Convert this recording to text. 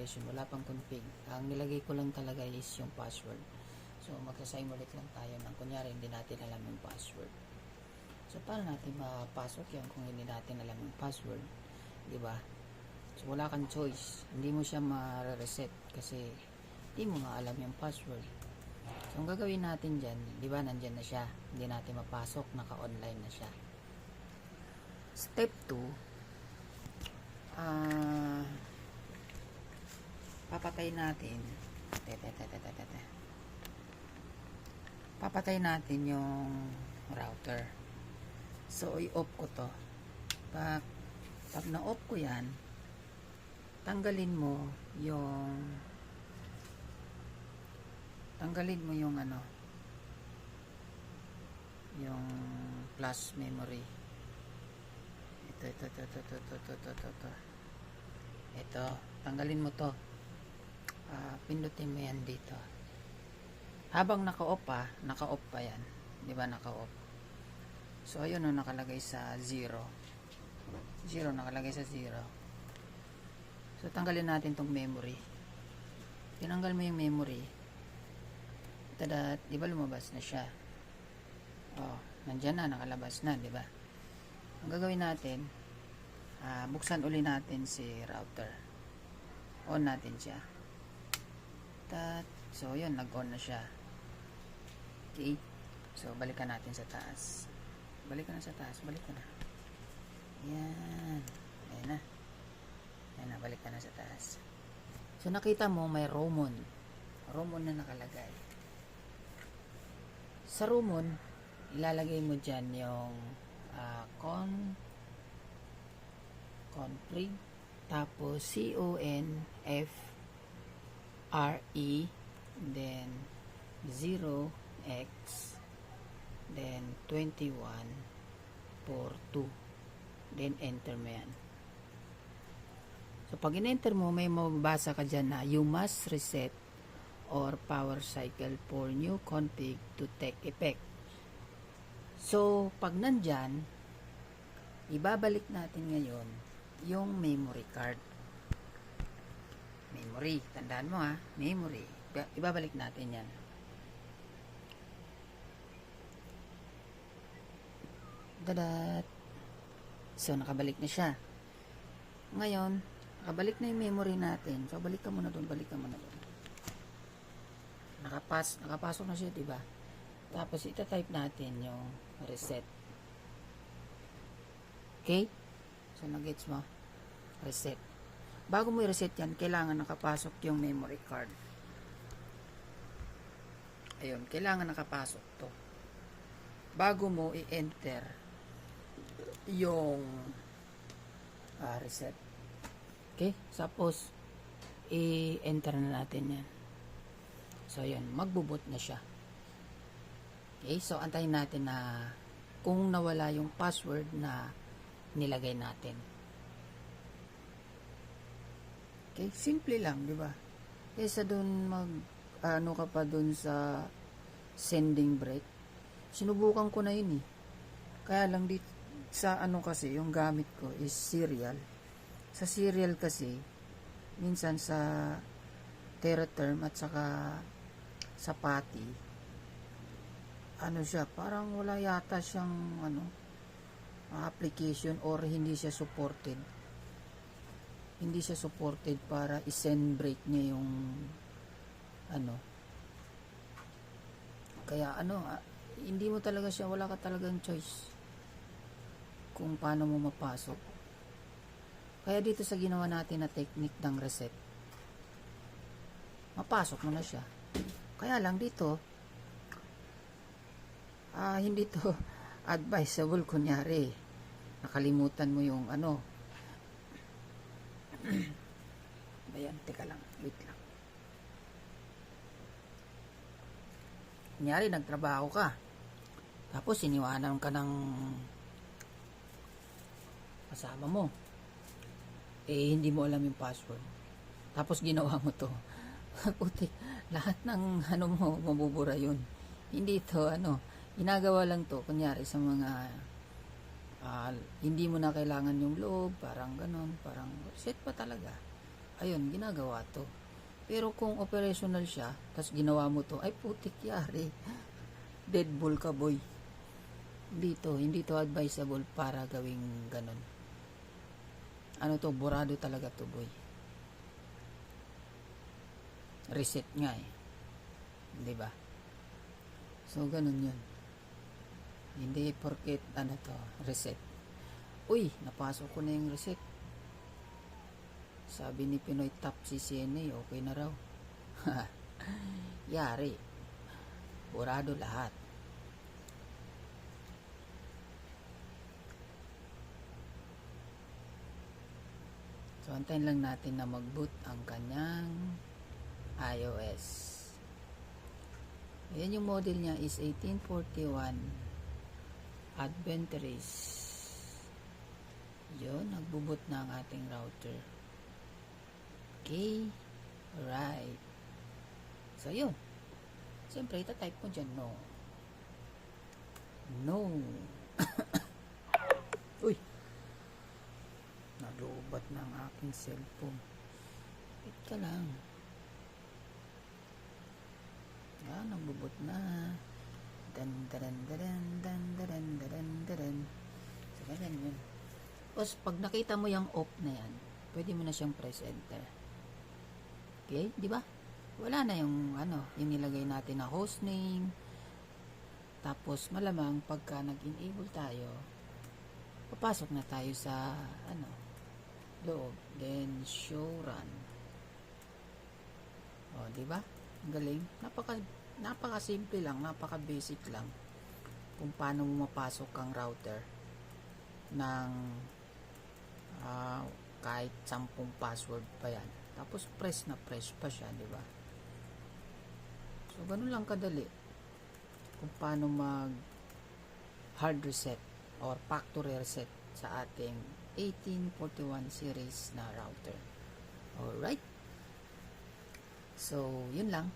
configuration, wala pang config. Ang nilagay ko lang talaga is yung password. So magsa-simulate lang tayo ng kunyari hindi natin alam yung password. So paano natin mapasok yan kung hindi natin alam yung password, di ba? So wala kang choice, hindi mo siya ma-reset kasi hindi mo nga alam yung password. So ang gagawin natin dyan, di ba, nandyan na siya, hindi natin mapasok, naka-online na siya. Step 2, papatay natin yung router. So i-off ko to. Pag na-off ko yan, tanggalin mo yung ano, yung flash memory. Ito, tanggalin mo to. Pindutin mo yan dito. Habang naka-off pa yan. Di ba, naka-off? So ayun, nakalagay sa 0. Nakalagay sa 0. So tanggalin natin tong memory. Tinanggal mo yung memory. Tada, di ba lumabas na siya? Oh, nandiyan na, nakalabas na, di ba? Ang gagawin natin, buksan uli natin si router. On natin siya. So yun, nag-on na siya. Okay. So balikan natin sa taas. Balik na. Yan. Ayan na. Balik ka na sa taas. So nakita mo may Romon na nakalagay. Sa Romon, ilalagay mo dyan yung config, tapos CONFRE, then 0x, then 2142, then enter mo yan. So pag in-enter mo, may mababasa ka dyan na you must reset or power cycle for new config to take effect. So pag nandyan, ibabalik natin ngayon yung memory card. Memory, tandaan mo memory. Ibabalik natin yan. Dadat. So nakabalik na siya. Ngayon, nakabalik na yung memory natin. So balik ka muna doon. Nakapasok na siya, diba? Tapos ita-type natin yung reset. Okay? So nag-gets mo? Reset. Bago mo i-reset yan, kailangan nakapasok yung memory card. Ayun, kailangan nakapasok to. Bago mo i-enter yung reset. Okay? Suppose i-enter na natin yan. So yun, magbo-boot na siya. Okay, so antayin natin na kung nawala yung password na nilagay natin. Okay, simple lang, di ba? Kaysa doon ka pa doon sa sending break. Sinubukan ko na yun eh. Kaya lang dito sa kasi, yung gamit ko is serial. Sa serial kasi, minsan sa Teraterm at saka sa PATI, siya, parang wala yata siyang application or hindi siya supported para i-send break niya yung kaya hindi mo talaga siya, wala ka talagang choice kung paano mo mapasok. Kaya dito sa ginawa natin na technique ng reset, mapasok mo na siya. Kaya lang dito, hindi to advisable. Kunyari, nakalimutan mo yung Ayan, teka lang, wait lang. Kunyari, nagtrabaho ka, tapos iniwanan ka ng kasama mo, hindi mo alam yung password, tapos ginawa mo to. Puti, lahat ng mo, mabubura yun. Hindi to, ginagawa lang to, kunyari sa mga hindi mo na kailangan yung loob, parang ganon, parang set pa talaga. ayun, ginagawa to. Pero kung operational siya, tapos ginawa mo to, ay putik yari. Deadbolt ka, boy. Hindi to advisable para gawing ganun. Ano to, burado talaga to, boy. Reset nga eh. 'Di ba? So, ganun yun. Hindi porket, ano to, reset. Uy, napasok ko na yung reset. Sabi ni Pinoy Top CCNA, okay na raw. Yari. Burado lahat. So, antayin lang natin na mag-boot ang kanyang iOS. Ayan, yung model niya is 1841 Adventures. Yun, nagbo-boot na ang ating router. Okay. Alright. So, yun. Siyempre, itatype mo dyan, no. No. Uy. Nalubat na ang aking cellphone. Wait ka lang. Yan, nagbubot na. Dan. So, ganyan yun. Tapos, pag nakita mo yung off na yan, pwede mo na siyang press enter. Okay, di ba? Wala na yung, yung nilagay natin na hostname. Tapos, malamang, pagka nag-enable tayo, papasok na tayo sa, loob. Then, show run. O, di ba? Ang galing. Napaka-simple lang, napaka-basic lang kung paano mo mapasok ang router ng kahit 10 password pa yan. Tapos press pa siya, di ba? So, ganun lang kadali kung paano mag hard reset or factory reset sa ating 1841 series na router. Alright. So, yun lang.